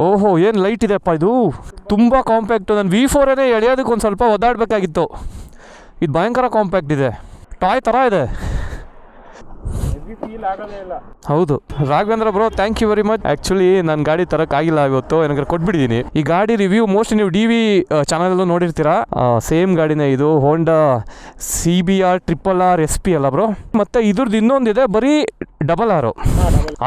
ಓಹೋ ಏನು ಲೈಟ್ ಇದೆಪ್ಪ ಇದು, ತುಂಬ ಕಾಂಪ್ಯಾಕ್ಟು. ನಾನು V4 ಎಳೆಯೋದಕ್ಕೆ ಒಂದು ಸ್ವಲ್ಪ ಒದ್ದಾಡಬೇಕಾಗಿತ್ತು. ಇದು ಭಯಂಕರ ಕಾಂಪ್ಯಾಕ್ಟ್ ಇದೆ, ಟಾಯ್ ಥರ ಇದೆ. ಹೌದು Raghavendra bro, thank you very much. Actually ನಾನು ಗಾಡಿ ತರೋಕ್ಕಾಗಿಲ್ಲ ಇವತ್ತು, ಏನಾದ್ರು ಕೊಟ್ಬಿಟ್ಟಿದ್ದೀನಿ. ಈ ಗಾಡಿ ರಿವ್ಯೂ ಮೋಸ್ಟ್ಲಿ ನೀವು DV ಚಾನಲಲ್ಲೂ ನೋಡಿರ್ತೀರಾ. ಸೇಮ್ ಗಾಡಿನೇ ಇದು, ಹೋಂಡಾ CBR RRR SP ಅಲ್ಲ ಬ್ರೋ. ಮತ್ತು ಇದ್ರದ್ದು ಇನ್ನೊಂದಿದೆ ಬರೀ R.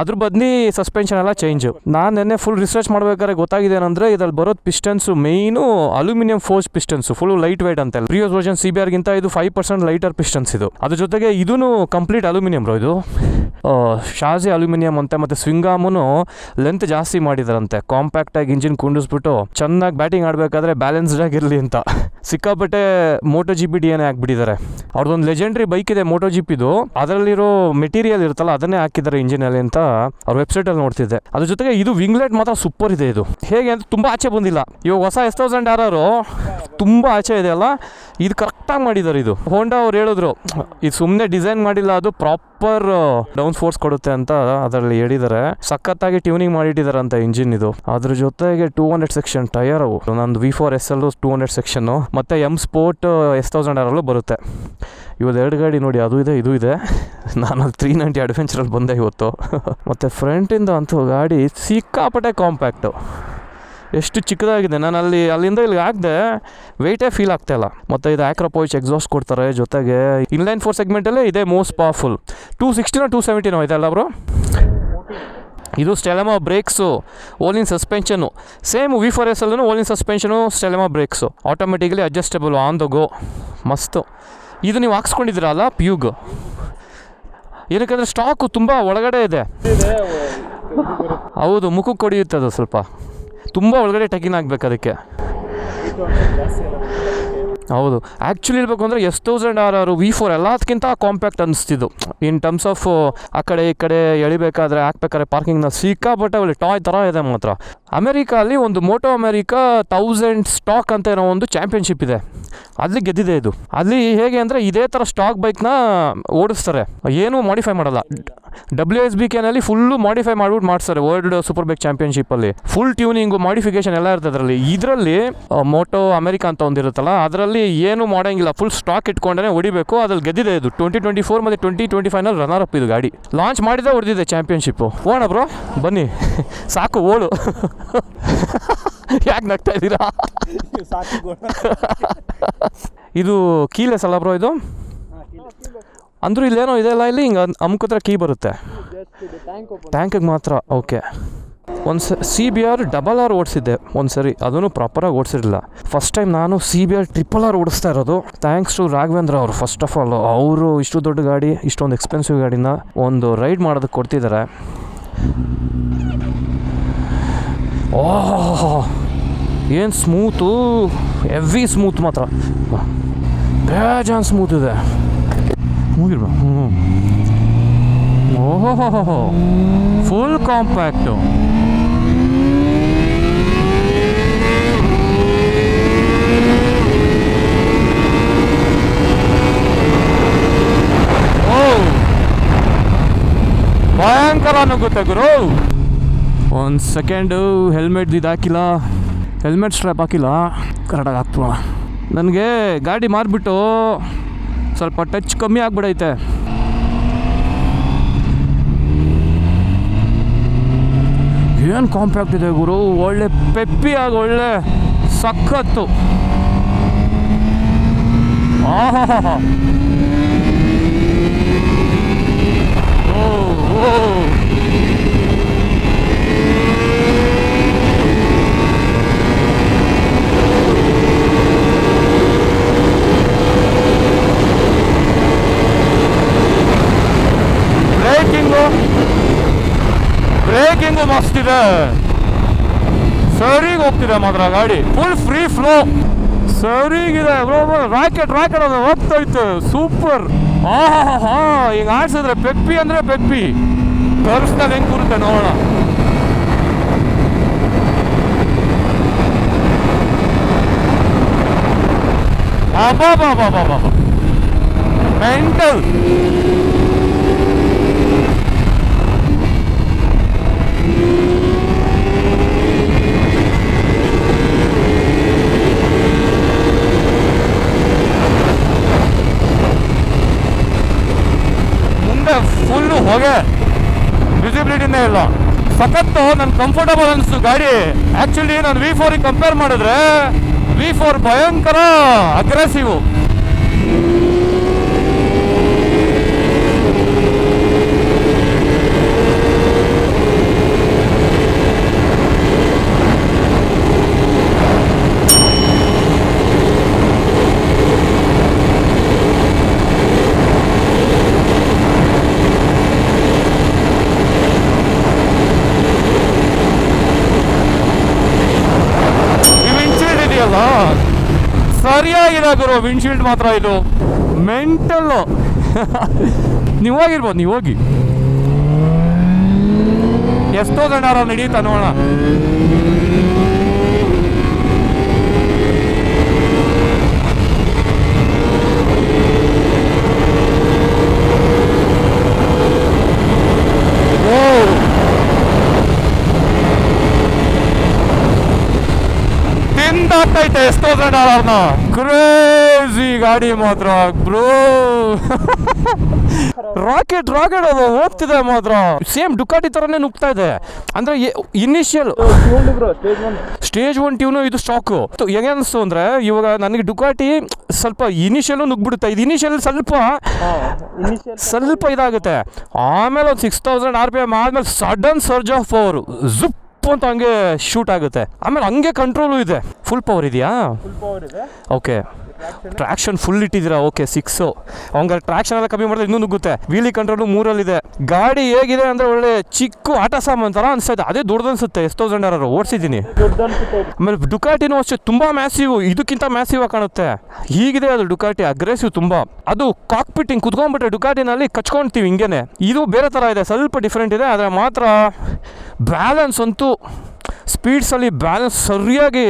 ಅದ್ರ ಬದಲಿ ಸಸ್ಪೆನ್ಷನ್ ಎಲ್ಲ ಚೇಂಜು. ನಾನು ನೆನ್ನೆ ಫುಲ್ ರಿಸರ್ಚ್ ಮಾಡ್ಬೇಕಾದ್ರೆ ಗೊತ್ತಾಗಿದೆ ಏನಂದರೆ, ಇದ್ರಲ್ಲಿ ಬರೋದು pistons main aluminium forged pistons, full light weight ಅಂತೆಲ್ಲ. ಪ್ರಿವಿಯಸ್ ವರ್ಷನ್ CBRಗಿಂತ ಇದು 5% ಲೈಟರ್ ಪಿಸ್ಟನ್ಸ್ ಇದು. ಅದ್ರ ಜೊತೆಗೆ ಇದೂ ಕಂಪ್ಲೀಟ್ ಅಲ್ಯೂಮಿನಿಯಂ ಬ್ರೋ. ಇದು ಶಾಜಿ ಅಲ್ಯೂಮಿನಿಯಂ ಅಂತೆ. ಮತ್ತು ಸ್ವಿಂಗಾಮುನು ಲೆಂತ್ ಜಾಸ್ತಿ ಮಾಡಿದಾರಂತೆ. ಕಾಂಪ್ಯಾಕ್ಟಾಗಿ ಇಂಜಿನ್ ಕುಂಡಿಸ್ಬಿಟ್ಟು ಚೆನ್ನಾಗಿ ಬ್ಯಾಟಿಂಗ್ ಆಡಬೇಕಾದ್ರೆ ಬ್ಯಾಲೆನ್ಸ್ಡ್ ಆಗಿರಲಿ ಅಂತ ಸಿಕ್ಕಾಪಟ್ಟೆ MotoGP DNA ಹಾಕ್ಬಿಟ್ಟಿದ್ದಾರೆ. ಅವ್ರದ್ದೊಂದು ಲೆಜೆಂಡ್ರಿ ಬೈಕ್ ಇದೆ MotoGPದು, ಅದರಲ್ಲಿರೋ ಮೆಟೀರಿಯಲ್ ಇರುತ್ತಲ್ಲ ಅದನ್ನೇ ಹಾಕಿದ್ದಾರೆ ಇಂಜಿನಲ್ಲಿ ಅಂತ ಅವ್ರ ವೆಬ್ಸೈಟಲ್ಲಿ ನೋಡ್ತಿದ್ದೆ. ಅದ್ರ ಜೊತೆಗೆ ಇದು ವಿಂಗ್ಲೆಟ್ ಮಾತ್ರ ಸೂಪರ್ ಇದೆ. ಇದು ಹೇಗೆ ಅಂತ ತುಂಬ ಆಚೆ ಬಂದಿಲ್ಲ. ಇವಾಗ ಹೊಸ S1000 RR ತುಂಬ ಆಚೆ ಇದೆ ಅಲ್ಲ, ಇದು ಕರೆಕ್ಟಾಗಿ ಮಾಡಿದ್ದಾರೆ. ಇದು ಹೋಂಡಾ ಅವ್ರು ಹೇಳಿದ್ರು ಇದು ಸುಮ್ಮನೆ ಡಿಸೈನ್ ಮಾಡಿಲ್ಲ, ಅದು ಪ್ರಾಪರ್ ಡೌನ್ ಫೋರ್ಸ್ ಕೊಡುತ್ತೆ ಅಂತ ಅದರಲ್ಲಿ ಹೇಳಿದ್ದಾರೆ. ಸಖತ್ತಾಗಿ ಟ್ಯೂನಿಂಗ್ ಮಾಡಿಟ್ಟಿದ್ದಾರೆ ಅಂತ ಇಂಜಿನ್ ಇದು. ಅದ್ರ ಜೊತೆಗೆ 200 ಸೆಕ್ಷನ್ ಟೈರ್ ಅವು. ನಂದು V4 SL 200 ಸೆಕ್ಷನ್ನು, ಮತ್ತು M Sport S1000 RR ಬರುತ್ತೆ. ಇವತ್ತು 2 ಗಾಡಿ ನೋಡಿ, ಅದು ಇದೆ ಇದು ಇದೆ. ನಾನು ಅಲ್ಲಿ 390 ಅಡ್ವೆಂಚರಲ್ಲಿ ಬಂದೆ ಇವತ್ತು. ಮತ್ತು ಫ್ರಂಟಿಂದ ಅಂತೂ ಗಾಡಿ ಸಿಕ್ಕಾಪಟ್ಟೆ ಕಾಂಪ್ಯಾಕ್ಟು, ಎಷ್ಟು ಚಿಕ್ಕದಾಗಿದೆ. ನಾನು ಅಲ್ಲಿಂದ ಇಲ್ಲಿಗೆ ಹಾಕಿದೆ, ವೆಯ್ಟೇ ಫೀಲ್ ಆಗ್ತಾಯಿಲ್ಲ. ಮತ್ತು ಇದು ಆಕ್ರೋಪೋಯಿಚ್ ಎಕ್ಸಾಸ್ಟ್ ಕೊಡ್ತಾರೆ. ಜೊತೆಗೆ ಇನ್ಲೈನ್ 4 ಸೆಗ್ಮೆಂಟಲ್ಲೇ ಇದೆ ಮೋಸ್ಟ್ ಪವರ್ಫುಲ್. 260 270 ಇದೆ ಅಲ್ಲ ಬ್ರೋ. ಇದು Stylema brakes, Ohlin suspension. Same V4 SL Ohlin suspension, Stylema brakes, automatically adjustable on the go. ಮಸ್ತು. ಇದು ನೀವು ಹಾಕ್ಸ್ಕೊಂಡಿದ್ದೀರಲ್ಲ ಪ್ಯೂಗ್, ಏನಕ್ಕೆ ಸ್ಟಾಕು ತುಂಬ ಒಳಗಡೆ ಇದೆ. ಹೌದು, ಮುಖಕ್ಕೆ ಹೊಡೆಯುತ್ತೆ ಅದು ಸ್ವಲ್ಪ, ತುಂಬ ಒಳಗಡೆ ಟಕಿನ್ ಆಗಬೇಕು ಅದಕ್ಕೆ. ಹೌದು, ಆ್ಯಕ್ಚುಲಿ ಹೇಳ್ಬೇಕು ಅಂದರೆ S1000 RR V4 ಎಲ್ಲದಕ್ಕಿಂತ ಕಾಂಪ್ಯಾಕ್ಟ್ ಅನ್ನಿಸ್ತಿದ್ದು. ಇನ್ ಟರ್ಮ್ಸ್ ಆಫ್ ಆ ಕಡೆ ಈ ಕಡೆ ಎಳಿಬೇಕಾದ್ರೆ ಹಾಕ್ಬೇಕಾದ್ರೆ ಪಾರ್ಕಿಂಗ್ನ ಸಿಕ್ಕಾಪಟ್ಟೆ ಒಳ್ಳೆ ಟಾಯ್ ಥರ ಇದೆ ಮಾತ್ರ. ಅಮೆರಿಕಲ್ಲಿ ಒಂದು ಮೋಟೋ ಅಮೆರಿಕಾ 1000 ಸ್ಟಾಕ್ ಅಂತ ಏನೋ ಒಂದು ಚಾಂಪಿಯನ್ಶಿಪ್ ಇದೆ, ಅಲ್ಲಿ ಗೆದ್ದಿದೆ ಇದು. ಅಲ್ಲಿ ಹೇಗೆ ಅಂದರೆ ಇದೇ ಥರ ಸ್ಟಾಕ್ ಬೈಕ್ನ ಓಡಿಸ್ತಾರೆ, ಏನೂ ಮಾಡಿಫೈ ಮಾಡಲ್ಲ. WSBKನಲ್ಲಿ ಫುಲ್ಲು ಮಾಡಿಫೈ ಮಾಡಿಬಿಟ್ಟು ಮಾಡಿಸ್ತಾರೆ. ವರ್ಲ್ಡ್ ಸೂಪರ್ ಬೈಕ್ ಚಾಂಪಿಯನ್ಶಿಪ್ಪಲ್ಲಿ ಫುಲ್ ಟ್ಯೂನಿಂಗು ಮಾಡಿಫಿಕೇಷನ್ ಎಲ್ಲ ಇರ್ತದೆ ಅದರಲ್ಲಿ. ಇದರಲ್ಲಿ ಮೋಟೋ ಅಮೆರಿಕಾ ಅಂತ ಒಂದಿರುತ್ತಲ್ಲ, ಅದರಲ್ಲಿ ಏನೂ ಮಾಡೋಂಗಿಲ್ಲ, ಫುಲ್ ಸ್ಟಾಕ್ ಇಟ್ಕೊಂಡೇ ಹೊಡಿಬೇಕು. ಅದ್ರಲ್ಲಿ ಗೆದ್ದಿದೆ ಇದು. 2024 ಮತ್ತು 2025 ರನ್ನರ್ ಅಪ್ ಇದು ಗಾಡಿ. ಲಾಂಚ್ ಮಾಡಿದೆ ಹೊಡೆದಿದೆ ಚಾಂಪಿಯನ್ಶಿಪ್ಪು. ಓಣ ಬ್ರೋ ಬನ್ನಿ, ಸಾಕು ಓಡು. ಯಾಕೆ ನಗ್ತಾ ಇದ್ದೀರಾ? ಇದು ಕೀಲೆಸ್ ಅಲ್ಲ ಬ್ರೋ ಇದು? ಅಂದರೂ ಇಲ್ಲೇನೋ ಇದೆಲ್ಲ, ಇಲ್ಲಿ ಹಿಂಗೆ ಅಮ್ಕೋತ್ರ ಕೀ ಬರುತ್ತೆ ಟ್ಯಾಂಕಿಗೆ ಮಾತ್ರ. ಓಕೆ, ಒಂದು CBR RRR ಓಡಿಸಿದ್ದೆ ಒಂದು ಸರಿ, ಅದನ್ನು ಪ್ರಾಪರಾಗಿ ಓಡಿಸಿರಲಿಲ್ಲ. ಫಸ್ಟ್ ಟೈಮ್ ನಾನು CBR RRR ಓಡಿಸ್ತಾ ಇರೋದು. ಥ್ಯಾಂಕ್ಸ್ ಟು ರಾಘವೇಂದ್ರ ಅವರು. ಫಸ್ಟ್ ಆಫ್ ಆಲ್ ಅವರು ಇಷ್ಟು ದೊಡ್ಡ ಗಾಡಿ, ಇಷ್ಟೊಂದು ಎಕ್ಸ್ಪೆನ್ಸಿವ್ ಗಾಡಿನ ಒಂದು ರೈಡ್ ಮಾಡೋದಕ್ಕೆ ಕೊಡ್ತಿದ್ದಾರೆ. ಓಹ್ ಏನು ಸ್ಮೂತು, ಹೆವಿ ಸ್ಮೂತ್ ಮಾತ್ರ, ಬೇಜಾನ್ ಸ್ಮೂತ್ ಇದೆ. ಮುಗಿರ್ಬ ಓಹೋ, ಫುಲ್ ಕಾಂಪ್ಯಾಕ್ಟು. ಭಯಂಕರ ನುಗ್ಗುತ್ತೆ ಗುರು. ಒಂದು ಸೆಕೆಂಡು, ಹೆಲ್ಮೆಟ್ ಇದು ಹಾಕಿಲ್ಲ, ಹೆಲ್ಮೆಟ್ ಸ್ಟ್ರ್ಯಾಪ್ ಹಾಕಿಲ್ಲ, ಕರೆಕ್ಟಾಗಿ ಹಾಕ್ತವ. ನನಗೆ ಗಾಡಿ ಮಾರಿಬಿಟ್ಟು ಸ್ವಲ್ಪ ಟಚ್ ಕಮ್ಮಿ ಆಗಿಬಿಡೈತೆ. ಏನು ಕಾಂಪ್ಯಾಕ್ಟ್ ಇದೆ ಗುರು, ಒಳ್ಳೆ ಪೆಪ್ಪಿಯಾಗಿ ಒಳ್ಳೆ ಸಖತ್ತು. ಆಹಾ, ಬ್ರೇಕಿಂಗು ಮಸ್ತಿದೆ, ಸರಿಗೆ ಹೋಗ್ತಿದೆ ಮಾತ್ರ ಗಾಡಿ. ಫುಲ್ ಫ್ರೀ ಫ್ಲೋ, ಸರಿಗಿದೆ ರಾಕೆಟ್ ಅದು ಹೋಗ್ತೈತೆ. ಸೂಪರ್. ಆಹಾ, ಈಗ ಆಡ್ಸಿದ್ರೆ ಪೆಪ್ಪಿ ಅಂದರೆ ಪೆಪ್ಪಿ. ತರಿಸ್ದಾಗ ಹೆಂಗೆ ಕೂರುತ್ತೆ ನೋಡೋಣ. ಅಬ್ಬಾ ಮೆಂಟಲ್. ಸಖತ್ತು ನನ್ ಕಂಫರ್ಟಬಲ್ ಅನಿಸ್ತು ಗಾಡಿ. ಆಕ್ಚುಲಿ ನಾನು V4 ಕಂಪೇರ್ ಮಾಡಿದ್ರೆ V4 ಭಯಂಕರ ಅಗ್ರೆಸಿವ್. ಸರಿಯಾಗಿದೆ ಗುರು, ವಿಂಡ್ಶೀಲ್ಡ್ ಮಾತ್ರ ಇದು ಮೆಂಟಲ್ಲು. ನೀವು ಹೋಗಿರ್ಬೋದು, ನೀವು ಹೋಗಿ ಎಷ್ಟೋ ಜನ ನಡೀತಾ ನೋಡೋಣ. ತಿಂದಾಗ್ತೈತೆ ಎಷ್ಟೋ ಜನ ಕ್ರೇಜಿ ಗಾಡಿ ಮಾತ್ರ ಬ್ರೋ. ರಾಕೆಟ್ ಅದು ಹೋಗ್ತಿದೆ ಮಾತ್ರ, ಸೇಮ್ ಡುಕಾಟಿ ತರನೇ ನುಗ್ತಾ ಇದೆ. ಅಂದ್ರೆ ಇನಿಷಿಯಲ್ ಸ್ಟೇಜ್ 1 ಟ್ಯೂನು ಇದು ಸ್ಟಾಕು. ಹೆಂಗೆ ಅನಿಸ್ತು ಅಂದ್ರೆ ಇವಾಗ ನನಗೆ ಡುಕಾಟಿ ಸ್ವಲ್ಪ ಇನಿಷಿಯಲ್ ನುಗ್ಬಿಡುತ್ತೆ. ಇದು ಇನಿಷಿಯಲ್ ಸ್ವಲ್ಪ ಇದಾಗುತ್ತೆ, ಆಮೇಲೆ ಒಂದು 6000 RPM ಆದ್ಮೇಲೆ ಸಡನ್ ಸರ್ಜ್ ಆಫ್ ಪವರ್ ಜುಪ್ ಅಂತ ಹಂಗೆ ಶೂಟ್ ಆಗುತ್ತೆ. ಆಮೇಲೆ ಹಂಗೆ ಕಂಟ್ರೋಲು ಇದೆ. ಫುಲ್ ಪವರ್ ಇದೆಯಾ? ಓಕೆ, ಟ್ರಾಕ್ಷನ್ ಫುಲ್ ಇಟ್ಟಿದ್ದೀರಾ? ಓಕೆ 6. ಅವಂಗ ಟ್ರಾಕ್ಷನ್ ಎಲ್ಲ ಕಮ್ಮಿ ಮಾಡಿದ್ರೆ ಇನ್ನೂ ನುಗ್ಗುತ್ತೆ. ವೀಲಿ ಕಂಟ್ರೋಲು 3 ಗಾಡಿ ಹೇಗಿದೆ ಅಂದರೆ ಒಳ್ಳೆ ಚಿಕ್ಕ ಆಟ ಸಾಮಾನು ಥರ ಅನಿಸ್ತಾ. ಅದೇ ದೊಡ್ಡದು ಅನಿಸುತ್ತೆ. 1000 ಓಡಿಸಿದ್ದೀನಿ. ಆಮೇಲೆ ಡುಕಾಟಿನೂ ಅಷ್ಟೇ ತುಂಬ ಮ್ಯಾಸಿವ್, ಇದಕ್ಕಿಂತ ಮ್ಯಾಸಿವ್ ಆಗಿ ಕಾಣುತ್ತೆ. ಹೀಗಿದೆ ಅದು ಡುಕಾಟಿ, ಅಗ್ರೆಸಿವ್ ತುಂಬ. ಅದು ಕಾಕ್ಪಿಟ್ ಹಿಂಗೆ ಕುತ್ಕೊಂಡ್ಬಿಟ್ರೆ ಡುಕಾಟಿನಲ್ಲಿ ಕಚ್ಕೊಳ್ತೀವಿ ಹಿಂಗೇನೆ. ಇದು ಬೇರೆ ಥರ ಇದೆ, ಸ್ವಲ್ಪ ಡಿಫ್ರೆಂಟ್ ಇದೆ. ಆದರೆ ಮಾತ್ರ ಬ್ಯಾಲೆನ್ಸ್ ಅಂತೂ ಸ್ಪೀಡ್ಸಲ್ಲಿ ಬ್ಯಾಲೆನ್ಸ್ ಸರಿಯಾಗಿ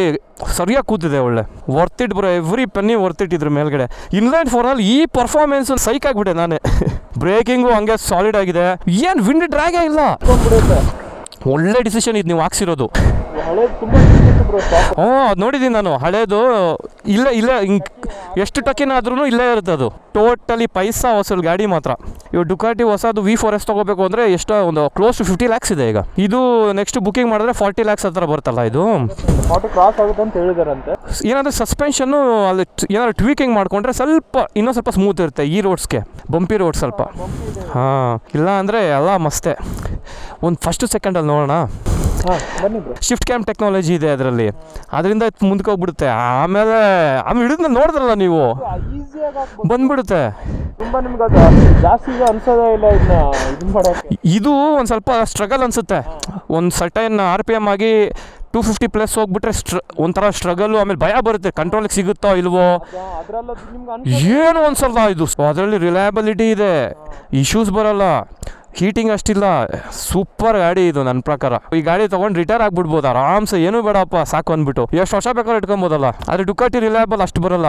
ಕೂತಿದೆ. ಒಳ್ಳೆ worth it bro, every penny worth it. ಇದ್ರ ಮೇಲ್ಗಡೆ ಇನ್ಲೈನ್ 4ನಲ್ಲಿ ಈ ಪರ್ಫಾರ್ಮೆನ್ಸ್ ಸೈಕ್ ಆಗಿಬಿಟ್ಟೆ ನಾನೇ. ಬ್ರೇಕಿಂಗು ಹಂಗೆ ಸಾಲಿಡ್ ಆಗಿದೆ, ಏನು ವಿಂಡ್ ಡ್ರ್ಯಾಗೇ ಇಲ್ಲ. ಒಳ್ಳೆ ಡಿಸಿಷನ್ ಇದು ನೀವು ಹಾಕ್ಸಿರೋದು. ಹ್ಞೂ, ಅದು ನೋಡಿದ್ದೀನಿ ನಾನು. ಹಳೇದು ಇಲ್ಲೇ ಹಿಂಗೆ ಎಷ್ಟು ಟಕಿನಾದ್ರೂ ಇಲ್ಲೇ ಇರುತ್ತೆ. ಅದು ಟೋಟಲಿ ಪೈಸಾ ವಸೂಲ್ ಗಾಡಿ ಮಾತ್ರ. ಇವಾಗ ಡುಕಾಟಿ ಹೊಸದು V4S ತೊಗೋಬೇಕು ಅಂದರೆ ಎಷ್ಟೋ ಒಂದು ಕ್ಲೋಸ್ ಟು 50 lakhs ಇದೆ ಈಗ. ಇದು ನೆಕ್ಸ್ಟ್ ಬುಕಿಂಗ್ ಮಾಡಿದ್ರೆ 40 lakhs ಹತ್ರ ಬರುತ್ತಲ್ಲ. ಇದು 40 ಕ್ರಾಸ್ ಆಗುತ್ತೆ ಅಂತ ಹೇಳಿದಾರಂತೆ. ಏನಾದರೂ ಸಸ್ಪೆನ್ಷನ್ನು ಅಲ್ಲಿ ಏನಾದ್ರು ಟ್ವೀಕಿಂಗ್ ಮಾಡಿಕೊಂಡ್ರೆ ಇನ್ನೂ ಸ್ವಲ್ಪ ಸ್ಮೂತ್ ಇರುತ್ತೆ. ಈ ರೋಡ್ಸ್ಗೆ ಬಂಪಿ ರೋಡ್ ಸ್ವಲ್ಪ. ಹಾಂ, ಇಲ್ಲ ಅಂದರೆ ಎಲ್ಲ ಮಸ್ತೆ. ಒಂದು ಫಸ್ಟ್ ಸೆಕೆಂಡಲ್ಲಿ ನೋಡೋಣ. ಶಿಫ್ಟ್ ಕ್ಯಾಮ್ ಟೆಕ್ನಾಲಜಿ ಇದೆ ಅದರಲ್ಲಿ, ಅದರಿಂದ ಮುಂದಕ್ಕೆ ಹೋಗ್ಬಿಡುತ್ತೆ. ಆಮೇಲೆ ಹಿಡಿದ್ಮೇಲೆ ನೋಡಿದ್ರಲ್ಲ ನೀವು, ಬಂದ್ಬಿಡುತ್ತೆ. ಇದು ಒಂದು ಸ್ವಲ್ಪ ಸ್ಟ್ರಗಲ್ ಅನಿಸುತ್ತೆ. ಒಂದು ಸರ್ಟೈನ್ RPM ಆಗಿ 250+ ಹೋಗ್ಬಿಟ್ರೆ ಒಂಥರ ಸ್ಟ್ರಗಲ್ಲು. ಆಮೇಲೆ ಭಯ ಬರುತ್ತೆ, ಕಂಟ್ರೋಲಿಗೆ ಸಿಗುತ್ತೋ ಇಲ್ವೋ ಏನು ಅನ್ಸಲ್ಲ. ಇದು ಅದರಲ್ಲಿ ರಿಲಯಬಿಲಿಟಿ ಇದೆ, ಇಶ್ಯೂಸ್ ಬರಲ್ಲ, ಹೀಟಿಂಗ್ ಅಷ್ಟಿಲ್ಲ. ಸೂಪರ್ ಗಾಡಿ ಇದು ನನ್ನ ಪ್ರಕಾರ. ಈ ಗಾಡಿ ತೊಗೊಂಡು ರಿಟೈರ್ ಆಗಿಬಿಡ್ಬೋದು ಆರಾಮ್ಸೆ. ಏನೂ ಬೇಡಪ್ಪ ಸಾಕು ಅಂದ್ಬಿಟ್ಟು ಎಷ್ಟು ವರ್ಷ ಬೇಕಾದ್ರೆ ಇಟ್ಕೊಬೋದಲ್ಲ. ಆದರೆ ಡುಕಾಟಿ ರಿಲಯಬಲ್ ಅಷ್ಟು ಬರಲ್ಲ.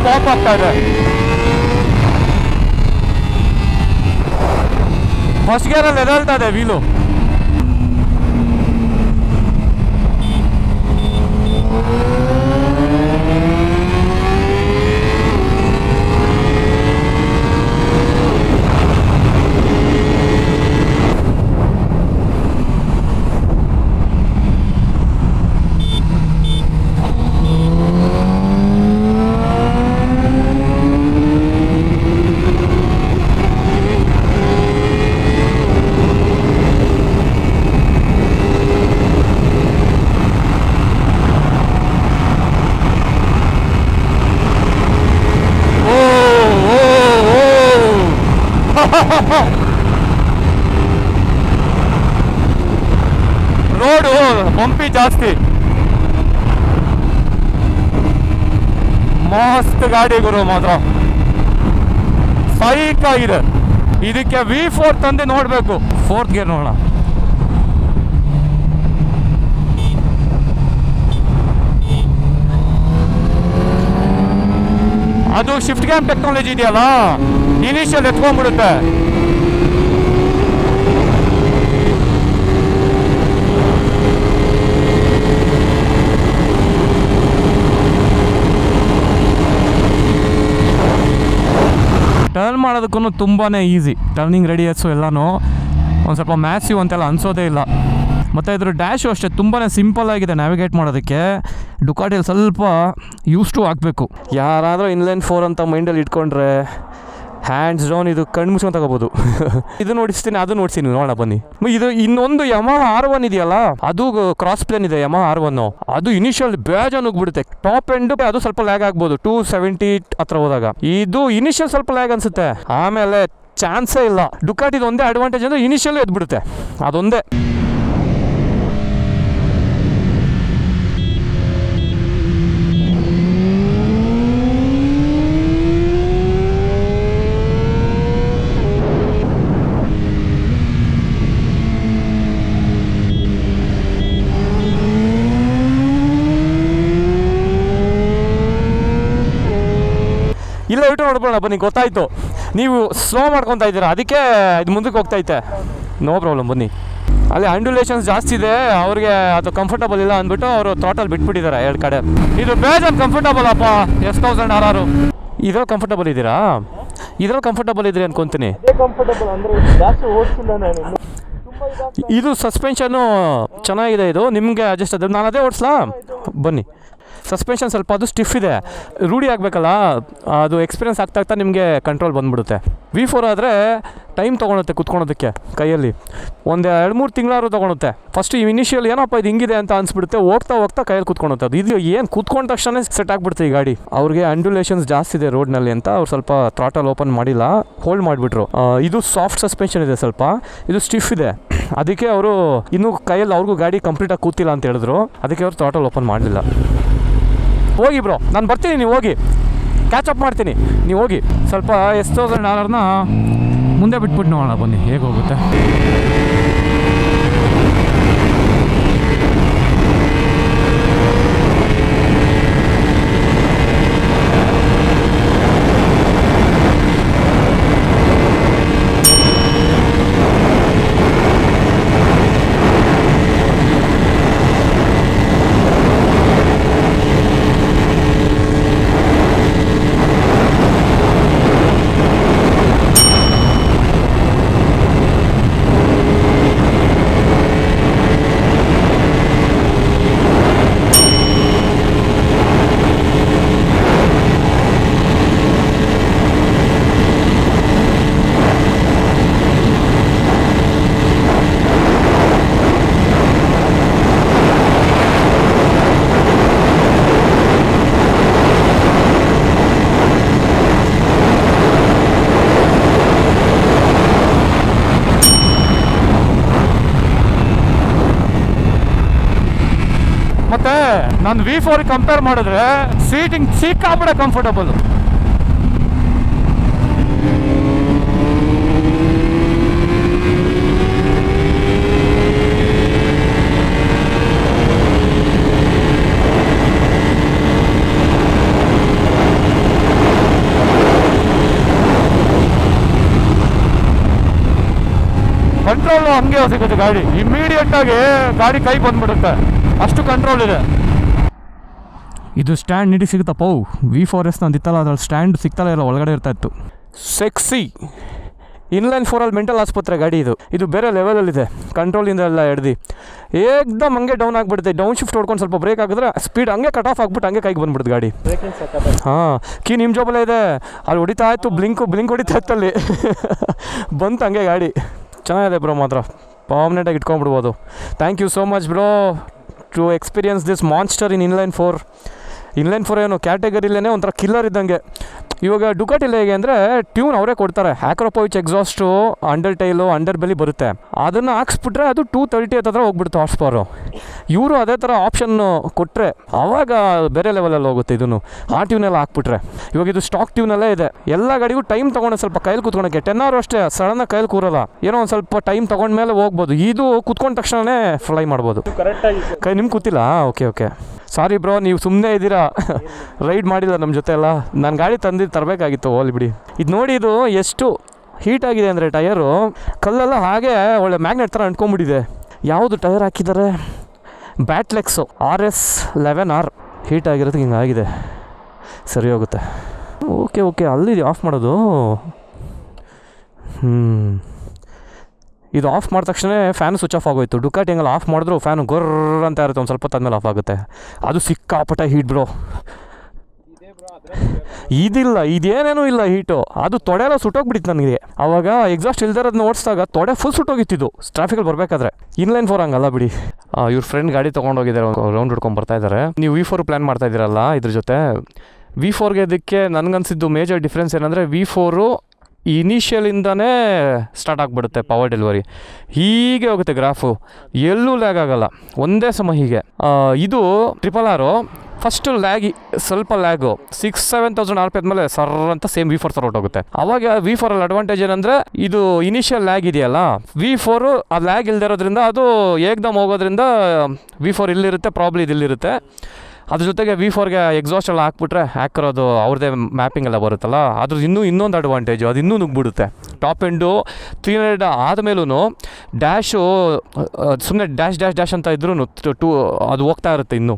ಪಾಪ್ ಆಗ್ತಾ ಇದೆ. ಫಸ್ಟ್ ಗೇರಲ್ಲಿ ಎದಳ್ತಾ ಇದೆ ವೀಲು. ರೋಡು ಬಂಪಿ ಜಾಸ್ತಿ. ಮಸ್ತ್ ಗಾಡಿ ಗುರು, ಮಾತ್ರ ಸೈಕ್ ಆಗಿದೆ. ಇದಕ್ಕೆ V4 ತಂದೆ ನೋಡಬೇಕು. 4th ಗೇರ್ ನೋಡೋಣ. ಅದು ಶಿಫ್ಟ್ ಕ್ಯಾಮ್ ಟೆಕ್ನಾಲಜಿ ಇದೆಯಲ್ಲ, ಇನಿಷಿಯಲ್ ಎತ್ಕೊಂಡ್ಬಿಡುತ್ತೆ. ಟರ್ನ್ ಮಾಡೋದಕ್ಕೂ ತುಂಬಾ ಈಸಿ, ಟರ್ನಿಂಗ್ ರೇಡಿಯಸ್ಸು ಎಲ್ಲನೂ ಒಂದು ಸ್ವಲ್ಪ ಮ್ಯಾಸಿವ್ ಅಂತೆಲ್ಲ ಅನಿಸೋದೇ ಇಲ್ಲ. ಮತ್ತು ಇದ್ರ ಡ್ಯಾಶು ಅಷ್ಟೇ ತುಂಬಾ ಸಿಂಪಲ್ ಆಗಿದೆ ನ್ಯಾವಿಗೇಟ್ ಮಾಡೋದಕ್ಕೆ. ಡುಕಾಟಿಯಲ್ಲಿ ಸ್ವಲ್ಪ ಯೂಸ್ ಟು ಆಗಬೇಕು. ಯಾರಾದರೂ ಇನ್ಲೈನ್ 4 ಅಂತ ಮೈಂಡಲ್ಲಿ ಇಟ್ಕೊಂಡ್ರೆ ಹ್ಯಾಂಡ್ಸ್ ಡೌನ್ ಇದು ಕಣ್ಣು ಮುಚ್ಕೊಂಡು ತಗೋಬೋದು. ಇದು ನೋಡಿಸ್ತೀನಿ, ಅದು ನೋಡ್ತೀನಿ, ನೋಡೋಣ ಬನ್ನಿ. ಇದು ಇನ್ನೊಂದು ಯಮಹ R1 ಇದೆಯಲ್ಲ, ಅದು ಕ್ರಾಸ್ ಪ್ಲೇನ್ ಇದೆ ಯಮಹ R1. ಅದು ಇನಿಷಿಯಲ್ ಬೇಜಾನ್ ಹೋಗ್ಬಿಡುತ್ತೆ. ಟಾಪ್ ಎಂಡ್ ಅದು ಸ್ವಲ್ಪ ಲ್ಯಾಗ್ ಆಗ್ಬೋದು 270 ಹತ್ರ ಹೋದಾಗ. ಇದು ಇನಿಷಿಯಲ್ ಸ್ವಲ್ಪ ಲ್ಯಾಗ್ ಅನಿಸುತ್ತೆ, ಆಮೇಲೆ ಚಾನ್ಸೇ ಇಲ್ಲ. ಡುಕಾಟಿದು ಒಂದೇ ಅಡ್ವಾಂಟೇಜ್ ಅಂದರೆ ಇನಿಷಿಯಲ್ ಎದ್ಬಿಡುತ್ತೆ, ಅದೊಂದೇ. ಇಲ್ಲ ಯೂಟರ್ನ್ ಹೊಡ್ಕೊಳ್ಳೋಣ ಬನ್ನಿ, ಗೊತ್ತಾಯಿತು ನೀವು ಸ್ಲೋ ಮಾಡ್ಕೊತಾ ಇದ್ದೀರಾ, ಅದಕ್ಕೆ ಇದು ಮುಂದಕ್ಕೆ ಹೋಗ್ತೈತೆ. ನೋ ಪ್ರಾಬ್ಲಮ್ ಬನ್ನಿ. ಅಲ್ಲಿ ಆ್ಯಂಡ್ಯುಲೇಷನ್ಸ್ ಜಾಸ್ತಿ ಇದೆ, ಅವ್ರಿಗೆ ಅದು ಕಂಫರ್ಟಬಲ್ ಇಲ್ಲ ಅಂದ್ಬಿಟ್ಟು ಅವರು ಥ್ರಾಟಲ್ ಬಿಟ್ಬಿಟ್ಟಿದ್ದಾರೆ 2 ಕಡೆ. ಇದು ಬೇಜಾನ್ ಕಂಫರ್ಟಬಲ್ ಅಪ್ಪ, S1000 RR. ಇದ್ರಲ್ಲಿ ಕಂಫರ್ಟಬಲ್ ಇದ್ದೀರಾ? ಇದ್ರಲ್ಲಿ ಕಂಫರ್ಟಬಲ್ ಇದ್ರಿ ಅನ್ಕೊತೀನಿ. ಕಂಫರ್ಟಬಲ್ ಅಂದರೆ ಜಾಸ್ತಿ ಓಡಿಸಿಲ್ಲ ನಾನು. ಇದು ಸಸ್ಪೆನ್ಷನ್ನು ಚೆನ್ನಾಗಿದೆ, ಇದು ನಿಮಗೆ ಅಡ್ಜಸ್ಟ್ ಅದು. ನಾನು ಅದೇ ಓಡಿಸ್ಲಾ? ಬನ್ನಿ. ಸಸ್ಪೆನ್ಷನ್ ಸ್ವಲ್ಪ ಅದು ಸ್ಟಿಫ್ ಇದೆ, ರೂಢಿ ಆಗಬೇಕಲ್ಲ, ಅದು ಎಕ್ಸ್ಪೀರಿಯನ್ಸ್ ಆಗ್ತಾ ನಿಮಗೆ ಕಂಟ್ರೋಲ್ ಬಂದುಬಿಡುತ್ತೆ. V4 ಆದರೆ ಟೈಮ್ ತೊಗೊಳುತ್ತೆ ಕುತ್ಕೊಳೋದಕ್ಕೆ, ಕೈಯಲ್ಲಿ ಒಂದು 2-3 ತಿಂಗಳಾದ್ರು ತೊಗೊಳುತ್ತೆ. ಫಸ್ಟ್ ಇನಿಷಿಯಲ್ ಏನಪ್ಪ ಇದು ಹಿಂಗಿದೆ ಅಂತ ಅನಿಸ್ಬಿಡುತ್ತೆ, ಹೋಗ್ತಾ ಕೈಯಲ್ಲಿ ಕುತ್ಕೊಳುತ್ತೆ. ಅದು ಇದು ಏನು ಕುತ್ಕೊಂಡ ತಕ್ಷಣ ಸೆಟ್ ಆಗಿಬಿಡುತ್ತೆ ಈ ಗಾಡಿ. ಅವ್ರಿಗೆ ಆ್ಯಂಡ್ಯುಲೇಷನ್ಸ್ ಜಾಸ್ತಿ ಇದೆ ರೋಡ್ನಲ್ಲಿ ಅಂತ ಅವ್ರು ಸ್ವಲ್ಪ ಥ್ರಾಟಲ್ ಓಪನ್ ಮಾಡಿಲ್ಲ, ಹೋಲ್ಡ್ ಮಾಡಿಬಿಟ್ರು. ಇದು ಸಾಫ್ಟ್ ಸಸ್ಪೆನ್ಷನ್ ಇದೆ ಸ್ವಲ್ಪ, ಇದು ಸ್ಟಿಫ್ ಇದೆ, ಅದಕ್ಕೆ ಅವರು ಇನ್ನೂ ಕೈಯಲ್ಲಿ ಅವ್ರಿಗೂ ಗಾಡಿ ಕಂಪ್ಲೀಟಾಗಿ ಕೂತಿಲ್ಲ ಅಂತ ಹೇಳಿದ್ರು, ಅದಕ್ಕೆ ಅವರು ಥ್ರಾಟಲ್ ಓಪನ್ ಮಾಡಲಿಲ್ಲ. ಹೋಗಿ ಬ್ರೋ, ನಾನು ಬರ್ತೀನಿ, ನೀವು ಹೋಗಿ, ಕ್ಯಾಚಪ್ ಮಾಡ್ತೀನಿ, ನೀವು ಹೋಗಿ. ಸ್ವಲ್ಪ $1000 ಮುಂದೆ ಬಿಟ್ಬಿಟ್ಟು ನೋಡೋಣ ಬನ್ನಿ ಹೇಗೆ ಹೋಗುತ್ತೆ. ಮತ್ತು ನಾನು V4 ಕಂಪೇರ್ ಮಾಡಿದ್ರೆ ಸೀಟಿಂಗ್ ಸಿಕ್ಕಾಬಿಡ ಕಂಫರ್ಟಬಲ್. ಕಂಟ್ರೋಲು ಹಂಗೆ ಸಿಗುತ್ತೆ ಗಾಡಿ, ಇಮ್ಮಿಡಿಯೇಟಾಗಿ ಗಾಡಿ ಕೈ ಬಂದ್ಬಿಡುತ್ತೆ, ಅಷ್ಟು ಕಂಟ್ರೋಲ್ ಇದೆ. ಇದು ಸ್ಟ್ಯಾಂಡ್ ನೀಡಿ ಸಿಗುತ್ತಪ್ಪ. V4S ನಂದಿತ್ತಲ್ಲ, ಅದ್ರಲ್ಲಿ ಸ್ಟ್ಯಾಂಡ್ ಸಿಗ್ತಲ್ಲ, ಇಲ್ಲ ಒಳಗಡೆ ಇರ್ತಾ ಇತ್ತು. ಸೆಕ್ಸಿ ಇನ್ಲೈನ್ 4 ಮೆಂಟಲ್ ಆಸ್ಪತ್ರೆ ಗಾಡಿ ಇದು. ಇದು ಬೇರೆ ಲೆವೆಲಲ್ಲಿದೆ, ಕಂಟ್ರೋಲಿಂದ ಎಲ್ಲ ಹಿಡ್ದು ಏಕ್ದಮ್ ಹಂಗೆ ಡೌನ್ ಆಗಿಬಿಡುತ್ತೆ. ಡೌನ್ ಶಿಫ್ಟ್ ಹೊಡ್ಕೊಂಡು ಸ್ವಲ್ಪ ಬ್ರೇಕ್ ಆಗಿದ್ರೆ ಸ್ಪೀಡ್ ಹಂಗೆ ಕಟ್ ಆಫ್ ಆಗಿಬಿಟ್ಟು ಹಂಗೆ ಕೈಗೆ ಬಂದ್ಬಿಡುತ್ತೆ ಗಾಡಿ. ಹಾಂ, ಕೀ ನಿಮ್ಮ ಜಾಬಲ್ಲೇ ಇದೆ, ಅಲ್ಲಿ ಹೊಡಿತಾ ಇತ್ತು, ಬ್ಲಿಂಕ್ ಹೊಡಿತಾ ಇತ್ತು ಅಲ್ಲಿ ಬಂತು ಹಂಗೆ ಗಾಡಿ. ಚೆನ್ನಾಗಿದೆ ಬ್ರೋ, ಮಾತ್ರ ಪರ್ಮನೆಂಟಾಗಿ ಇಟ್ಕೊಂಡ್ಬಿಡ್ಬೋದು. Thank you so much bro to experience this monster in inline 4. Inline 4 ಏನು ಕ್ಯಾಟಗರಿಲೇ ಒಂಥರ ಕಿಲ್ಲರ್ ಇದ್ದಂಗೆ. ಇವಾಗ ಡುಕಾಟಿಲಿ ಹೇಗೆ ಅಂದರೆ ಟ್ಯೂನ್ ಅವರೇ ಕೊಡ್ತಾರೆ. ಆಕ್ರೋಪೋವಿಚ್ ಎಕ್ಸಾಸ್ಟು, ಅಂಡರ್ ಟೈಲು, ಅಂಡರ್ ಬೆಲಿ ಬರುತ್ತೆ, ಅದನ್ನು ಹಾಕ್ಸ್ಬಿಟ್ರೆ ಅದು 230 ಹತ್ರ ಹೋಗ್ಬಿಡುತ್ತೆ ಹಾರ್ಸ್ ಪವರು. ಇವರು ಅದೇ ಥರ ಆಪ್ಷನ್ ಕೊಟ್ಟರೆ ಆವಾಗ ಬೇರೆ ಲೆವೆಲಲ್ಲಿ ಹೋಗುತ್ತೆ. ಇದನ್ನು ಆ ಟ್ಯೂನೆಲ್ಲ ಹಾಕ್ಬಿಟ್ರೆ, ಇವಾಗ ಇದು ಸ್ಟಾಕ್ ಟ್ಯೂನಲ್ಲೇ ಇದೆ. ಎಲ್ಲ ಗಾಡಿಗೂ ಟೈಮ್ ತೊಗೊಂಡು ಸ್ವಲ್ಪ ಕೈಲಿ ಕೂತ್ಕೊಳಕ್ಕೆ 10 hours ಅಷ್ಟೇ, ಸಡನ್ನಾಗಿ ಕೈಲಿ ಕೂರಲ್ಲ, ಏನೋ ಒಂದು ಸ್ವಲ್ಪ ಟೈಮ್ ತೊಗೊಂಡ್ಮೇಲೆ ಹೋಗ್ಬೋದು. ಇದು ಕೂತ್ಕೊಂಡ ತಕ್ಷಣವೇ ಫ್ಲೈ ಮಾಡ್ಬೋದು. ಕೈ ನಿಮ್ಗೆ ಕೂತಿಲ್ಲ? ಓಕೆ ಸಾರಿ ಬ್ರೋ, ನೀವು ಸುಮ್ಮನೆ ಇದ್ದೀರಾ, ರೈಡ್ ಮಾಡಿಲ್ಲ ನಮ್ಮ ಜೊತೆ ಎಲ್ಲ. ನಾನು ಗಾಡಿ ತರಬೇಕಾಗಿತ್ತು, ಹೋಲಿ ಬಿಡಿ. ಇದು ನೋಡಿ, ಇದು ಎಷ್ಟು ಹೀಟ್ ಆಗಿದೆ ಅಂದರೆ ಟಯರು, ಕಲ್ಲೆಲ್ಲ ಹಾಗೆ ಒಳ್ಳೆ ಮ್ಯಾಗ್ನೆಟ್ ಥರ ಅಂಟ್ಕೊಂಡ್ಬಿಟ್ಟಿದೆ. ಯಾವುದು ಟೈರ್ ಹಾಕಿದ್ದಾರೆ? ಬ್ಯಾಟ್ಲೆಕ್ಸು RS11R. ಹೀಟ್ ಆಗಿರೋದಕ್ಕೆ ಹಿಂಗಾಗಿದೆ. ಸರಿ ಹೋಗುತ್ತೆ. ಓಕೆ ಅಲ್ಲಿ ಆಫ್ ಮಾಡೋದು. ಇದು ಆಫ್ ಮಾಡಿದ ತಕ್ಷಣ ಫ್ಯಾನ್ ಸ್ವಿಚ್ ಆಫ್ ಆಗೋಯ್ತು. ಡುಕಾಟಿ ಹಂಗಲ್ಲ ಆಫ್ ಮಾಡಿದ್ರು ಫ್ಯಾನು ಗೊರ್ರ ಅಂತ ಇರುತ್ತೆ, ಒಂದು ಸ್ವಲ್ಪ ಹೊತ್ತಾದ್ಮೇಲೆ ಆಫ್ ಆಗುತ್ತೆ. ಅದು ಸಿಕ್ಕಾಪಟ್ಟ ಹೀಟ್ ಬ್ರೋ. ಇದಿಲ್ಲ, ಇದೇನೇನೂ ಇಲ್ಲ ಹೀಟು. ಅದು ತೊಡೆ ಎಲ್ಲ ಸುಟ್ಟೋಗ್ಬಿಟ್ಟಿತ್ತು ನನಗೆ. ಆವಾಗ ಎಕ್ಸಾಸ್ಟ್ ಇಲ್ದಿರೋದನ್ನ ಓಡಿಸಿದಾಗ ತೊಡೆ ಫುಲ್ ಸುಟ್ಟೋಗಿತ್ತಿದ್ದು ಟ್ರಾಫಿಕಲ್ಲಿ ಬರಬೇಕಾದ್ರೆ. ಇನ್ಲೈನ್ 4 ಹಂಗಲ್ಲ ಬಿಡಿ. ಇವ್ರ ಫ್ರೆಂಡ್ ಗಾಡಿ ತೊಗೊಂಡೋಗಿದ್ದಾರೆ, ರೌಂಡ್ ಹಿಡ್ಕೊಂಡು ಬರ್ತಾ ಇದ್ದಾರೆ. ನೀವು V4 ಪ್ಲ್ಯಾನ್ ಮಾಡ್ತಾ ಇದ್ದೀರಲ್ಲ, ಇದ್ರ ಜೊತೆ V4ಗೆ ಇದಕ್ಕೆ ನನಗನ್ಸಿದ್ದು ಮೇಜರ್ ಡಿಫ್ರೆನ್ಸ್ ಏನಂದರೆ, V4 ಇನಿಷಿಯಲಿಂದನೇ ಸ್ಟಾರ್ಟ್ ಆಗಿಬಿಡುತ್ತೆ ಪವರ್ ಡೆಲಿವರಿ. ಹೀಗೆ ಹೋಗುತ್ತೆ ಗ್ರಾಫು, ಎಲ್ಲೂ ಲ್ಯಾಗ್ ಆಗೋಲ್ಲ, ಒಂದೇ ಸಮ ಹೀಗೆ. ಇದು RRR ಫಸ್ಟು ಲ್ಯಾಗಿ ಸ್ವಲ್ಪ ಲ್ಯಾಗು 6,000-7,000 RPM ಆದಮೇಲೆ ಸರ್ ಅಂತ ಸೇಮ್ V4 ಥರ ಹೊರಟೋಗುತ್ತೆ. ಅವಾಗ V4ಅಲ್ಲಿ ಅಡ್ವಾಂಟೇಜ್ ಏನಂದರೆ, ಇದು ಇನಿಷಿಯಲ್ ಲ್ಯಾಗ್ ಇದೆಯಲ್ಲ, V4 ಆ ಲ್ಯಾಗ್ ಇಲ್ದಿರೋದ್ರಿಂದ ಅದು ಏಕ್ದಮ್ ಹೋಗೋದ್ರಿಂದ V4 ಇಲ್ಲಿರುತ್ತೆ, ಪ್ರಾಬ್ಲಿ ಇದಿಲ್ಲಿರುತ್ತೆ. ಅದ್ರ ಜೊತೆಗೆ V4ಗೆ ಎಕ್ಸಾಸ್ಟ್ ಎಲ್ಲ ಹಾಕ್ಬಿಟ್ರೆ ಹ್ಯಾಕರೋದು ಅವ್ರದ್ದೇ ಮ್ಯಾಪಿಂಗ್ ಎಲ್ಲ ಬರುತ್ತಲ್ಲ, ಅದ್ರದ್ದು ಇನ್ನೊಂದು ಅಡ್ವಾಂಟೇಜು, ಅದು ಇನ್ನೂ ನುಗ್ಬಿಡುತ್ತೆ. ಟಾಪ್ ಎಂಡು 300 ಆದಮೇಲೂ ಡ್ಯಾಶು ಸುಮ್ಮನೆ ಡ್ಯಾಶ್ ಅಂತ ಇದ್ರೂ ಅದು ಹೋಗ್ತಾ ಇರುತ್ತೆ ಇನ್ನೂ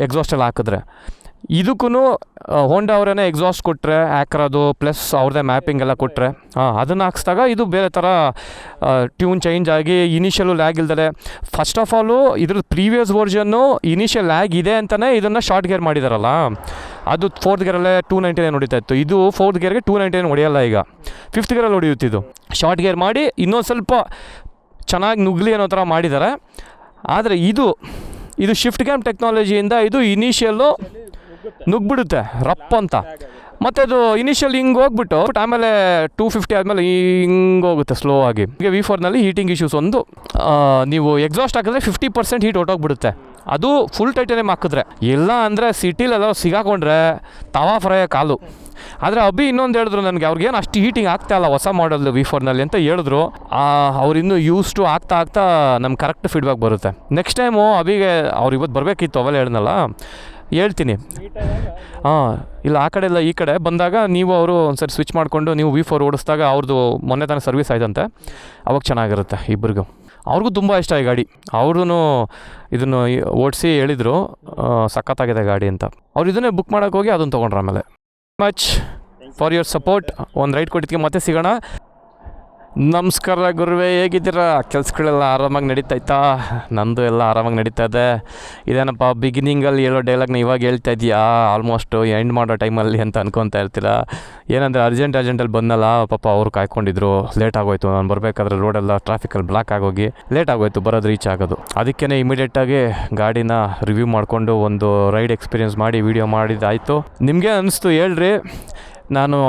ಎಕ್ಸಾಸ್ಟ್ ಎಲ್ಲ ಹಾಕಿದ್ರೆ. ಇದಕ್ಕೂ ಹೋಂಡಾ ಅವರೇ ಎಕ್ಸಾಸ್ಟ್ ಕೊಟ್ಟರೆ ಹ್ಯಾಕರದು ಪ್ಲಸ್ ಅವ್ರದ್ದೇ ಮ್ಯಾಪಿಂಗ್ ಎಲ್ಲ ಕೊಟ್ಟರೆ ಅದನ್ನು ಹಾಕ್ಸಿದಾಗ ಇದು ಬೇರೆ ಥರ ಟ್ಯೂನ್ ಚೇಂಜ್ ಆಗಿ ಇನಿಷಿಯಲು ಲ್ಯಾಗ್ ಇಲ್ದಲೆ. ಫಸ್ಟ್ ಆಫ್ ಆಲು ಇದ್ರದ್ದು ಪ್ರೀವಿಯಸ್ ವರ್ಷನ್ನು ಇನಿಷಿಯಲ್ ಲ್ಯಾಗ್ ಇದೆ ಅಂತಲೇ ಇದನ್ನು ಶಾರ್ಟ್ ಗೇರ್ ಮಾಡಿದಾರಲ್ಲ, ಅದು 4th ಗೇರಲ್ಲೇ 299 ಹೊಡಿತಾ ಇತ್ತು. ಇದು 4th ಗೇರ್ಗೆ 299 ಹೊಡೆಯಲ್ಲ, ಈಗ 5th ಗೇರಲ್ಲಿ ಹೊಡೆಯುತ್ತಿದ್ದು. ಶಾರ್ಟ್ ಗೇರ್ ಮಾಡಿ ಇನ್ನೊಂದು ಸ್ವಲ್ಪ ಚೆನ್ನಾಗಿ ನುಗ್ಲಿ ಅನ್ನೋ ಥರ ಮಾಡಿದ್ದಾರೆ. ಆದರೆ ಇದು ಶಿಫ್ಟ್ ಕ್ಯಾಮ್ ಟೆಕ್ನಾಲಜಿಯಿಂದ ಇದು ಇನಿಷಿಯಲ್ಲು ನುಗ್ಬಿಡುತ್ತೆ ರಪ್ ಅಂತ. ಮತ್ತು ಅದು ಇನಿಷಿಯಲ್ ಹಿಂಗೆ ಹೋಗ್ಬಿಟ್ಟು ಆಮೇಲೆ 250 ಆದಮೇಲೆ ಹಿಂಗೆ ಹೋಗುತ್ತೆ ಸ್ಲೋ ಆಗಿ. ಈಗ V4ನಲ್ಲಿ ಹೀಟಿಂಗ್ ಇಶ್ಯೂಸ್ ಒಂದು, ನೀವು ಎಕ್ಸಾಸ್ಟ್ ಹಾಕಿದ್ರೆ 50% ಹೀಟ್ ಹೊಟ್ಟೋಗ್ಬಿಡುತ್ತೆ. ಅದು ಫುಲ್ ಟೈಟೇನಿಯಮ್ ಹಾಕಿದ್ರೆ. ಇಲ್ಲ ಅಂದರೆ ಸಿಟಿಲೆಲ್ಲ ಸಿಗಾಕೊಂಡ್ರೆ ತವಾ ಫ್ರೈ ಕಾಲು. ಆದರೆ ಇನ್ನೊಂದು ಹೇಳಿದ್ರು ನನಗೆ, ಅವ್ರಿಗೇನು ಅಷ್ಟು ಹೀಟಿಂಗ್ ಆಗ್ತಾಯಿಲ್ಲ ಹೊಸ ಮಾಡಲ್ V4ನಲ್ಲಿ ಅಂತ ಹೇಳಿದ್ರು. ಅವ್ರು ಇನ್ನೂ ಯೂಸ್ಟು ಆಗ್ತಾ ನಮ್ಗೆ ಕರೆಕ್ಟ್ ಫೀಡ್ಬ್ಯಾಕ್ ಬರುತ್ತೆ. ನೆಕ್ಸ್ಟ್ ಟೈಮು ಅಭಿಗೆ ಅವ್ರು ಇವತ್ತು ಬರಬೇಕಿತ್ತು, ಅವೆಲ್ಲ ಹೇಳಿದ್ನಲ್ಲ, ಹೇಳ್ತೀನಿ. ಇಲ್ಲ ಆ ಕಡೆ ಇಲ್ಲ ಈ ಕಡೆ ಬಂದಾಗ ನೀವು ಅವರು ಒಂದ್ಸರಿ ಸ್ವಿಚ್ ಮಾಡಿಕೊಂಡು ನೀವು V4 ಓಡಿಸಿದಾಗ ಅವ್ರದ್ದು ಮೊನ್ನೆ ತಾನೇ ಸರ್ವಿಸ್ ಆಯ್ತಂತೆ, ಅವಾಗ ಚೆನ್ನಾಗಿರುತ್ತೆ ಇಬ್ಬರಿಗೂ. ಅವ್ರಿಗೂ ತುಂಬ ಇಷ್ಟ ಈ ಗಾಡಿ. ಅವ್ರೂ ಇದನ್ನು ಓಡಿಸಿ ಹೇಳಿದರು ಸಖತ್ತಾಗಿದೆ ಗಾಡಿ ಅಂತ. ಅವ್ರು ಇದನ್ನೇ ಬುಕ್ ಮಾಡೋಕ್ಕೆ ಹೋಗಿ ಅದನ್ನು ತೊಗೊಂಡ್ರು. ಆಮೇಲೆ ಮಚ್ ಫಾರ್ ಯುವರ್ ಸಪೋರ್ಟ್. ಒಂದು ರೈಟ್ ಕೊಟ್ಟಿದ್ದಕ್ಕೆ ಮತ್ತೆ ಸಿಗೋಣ. ನಮಸ್ಕಾರ ಗುರುವೇ, ಹೇಗಿದ್ದೀರಾ? ಕೆಲಸಗಳೆಲ್ಲ ಆರಾಮಾಗಿ ನಡೀತಾಯ್ತಾ? ನಂದು ಎಲ್ಲ ಆರಾಮಾಗಿ ನಡೀತಾ ಇದೆ. ಇದೇನಪ್ಪ ಬಿಗಿನಿಂಗಲ್ಲಿ ಹೇಳೋ ಡೈಲಾಗ್ನ ಇವಾಗ ಹೇಳ್ತಾ ಇದೆಯಾ ಆಲ್ಮೋಸ್ಟು ಎಂಡ್ ಮಾಡೋ ಟೈಮಲ್ಲಿ ಅಂತ ಅನ್ಕೊತಾ ಇರ್ತೀರಾ. ಏನಂದರೆ ಅರ್ಜೆಂಟಲ್ಲಿ ಬಂದಲ್ಲ ಪಾಪ, ಅವರು ಕಾಯ್ಕೊಂಡಿದ್ರು, ಲೇಟ್ ಆಗೋಯ್ತು. ನಾನು ಬರಬೇಕಾದ್ರೆ ರೋಡೆಲ್ಲ ಟ್ರಾಫಿಕಲ್ಲಿ ಬ್ಲಾಕ್ ಆಗೋಗಿ ಲೇಟ್ ಆಗೋಯ್ತು ಬರೋದು, ರೀಚ್ ಆಗೋದು. ಅದಕ್ಕೇ ಇಮಿಡಿಯೇಟಾಗಿ ಗಾಡಿನ ರಿವ್ಯೂ ಮಾಡಿಕೊಂಡು ಒಂದು ರೈಡ್ ಎಕ್ಸ್ಪೀರಿಯೆನ್ಸ್ ಮಾಡಿ ವೀಡಿಯೋ ಮಾಡಿದ್ದಾಯಿತು. ನಿಮಗೆ ಅನ್ನಿಸ್ತು ಹೇಳ್ರಿ. ನಾನು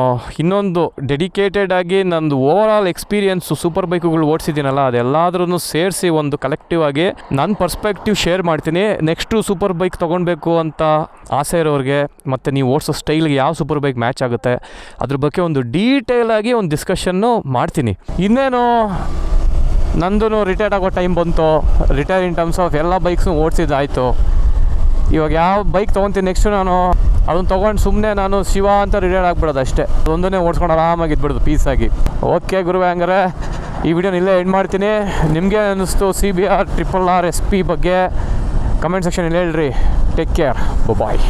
ಇನ್ನೊಂದು ಡೆಡಿಕೇಟೆಡ್ ಆಗಿ ನಂದು ಓವರ್ ಆಲ್ ಎಕ್ಸ್ಪೀರಿಯೆನ್ಸು ಸೂಪರ್ ಬೈಕುಗಳು ಓಡಿಸಿದ್ದೀನಲ್ಲ, ಅದೆಲ್ಲದ್ರೂ ಸೇರಿಸಿ ಒಂದು ಕಲೆಕ್ಟಿವ್ ಆಗಿ ನನ್ನ ಪರ್ಸ್ಪೆಕ್ಟಿವ್ ಶೇರ್ ಮಾಡ್ತೀನಿ. ನೆಕ್ಸ್ಟು ಸೂಪರ್ ಬೈಕ್ ತೊಗೊಳ್ಬೇಕು ಅಂತ ಆಸೆ ಇರೋರಿಗೆ, ಮತ್ತು ನೀವು ಓಡಿಸೋ ಸ್ಟೈಲ್ಗೆ ಯಾವ ಸೂಪರ್ ಬೈಕ್ ಮ್ಯಾಚ್ ಆಗುತ್ತೆ ಅದ್ರ ಬಗ್ಗೆ ಒಂದು ಡೀಟೇಲಾಗಿ ಒಂದು ಡಿಸ್ಕಷನ್ನು ಮಾಡ್ತೀನಿ. ಇನ್ನೇನು ನಂದು ರಿಟೈರ್ಡ್ ಆಗೋ ಟೈಮ್ ಬಂತು. ರಿಟೈರ್ ಇನ್ ಟರ್ಮ್ಸ್ ಆಫ್ ಎಲ್ಲ ಬೈಕ್ಸು ಓಡಿಸಿದ್ದಾಯಿತು. ಇವಾಗ ಯಾವ ಬೈಕ್ ತೊಗೊತೀನಿ ನೆಕ್ಸ್ಟು, ನಾನು ಅದನ್ನು ತೊಗೊಂಡು ಸುಮ್ಮನೆ ನಾನು ಶಿವ ಅಂತ ರಿಟೈರ್ಡ್ ಆಗಿಬಿಡೋದು ಅಷ್ಟೇ. ಅದೊಂದನ್ನೇ ಓಡಿಸ್ಕೊಂಡು ಆರಾಮಾಗಿ ಇದ್ಬಿಡೋದು ಪೀಸಾಗಿ. ಓಕೆ ಗುರುವೇ, ಹಂಗಾರೆ ಈ ವಿಡಿಯೋನ ಇಲ್ಲೇ ಎಂಡ್ ಮಾಡ್ತೀನಿ. ನಿಮಗೆ ಅನ್ನಿಸ್ತು CBR RRR SP ಬಗ್ಗೆ ಕಮೆಂಟ್ ಸೆಕ್ಷನಲ್ಲಿ ಹೇಳ್ರಿ. ಟೇಕ್ ಕೇರ್, ಬಾಯ್.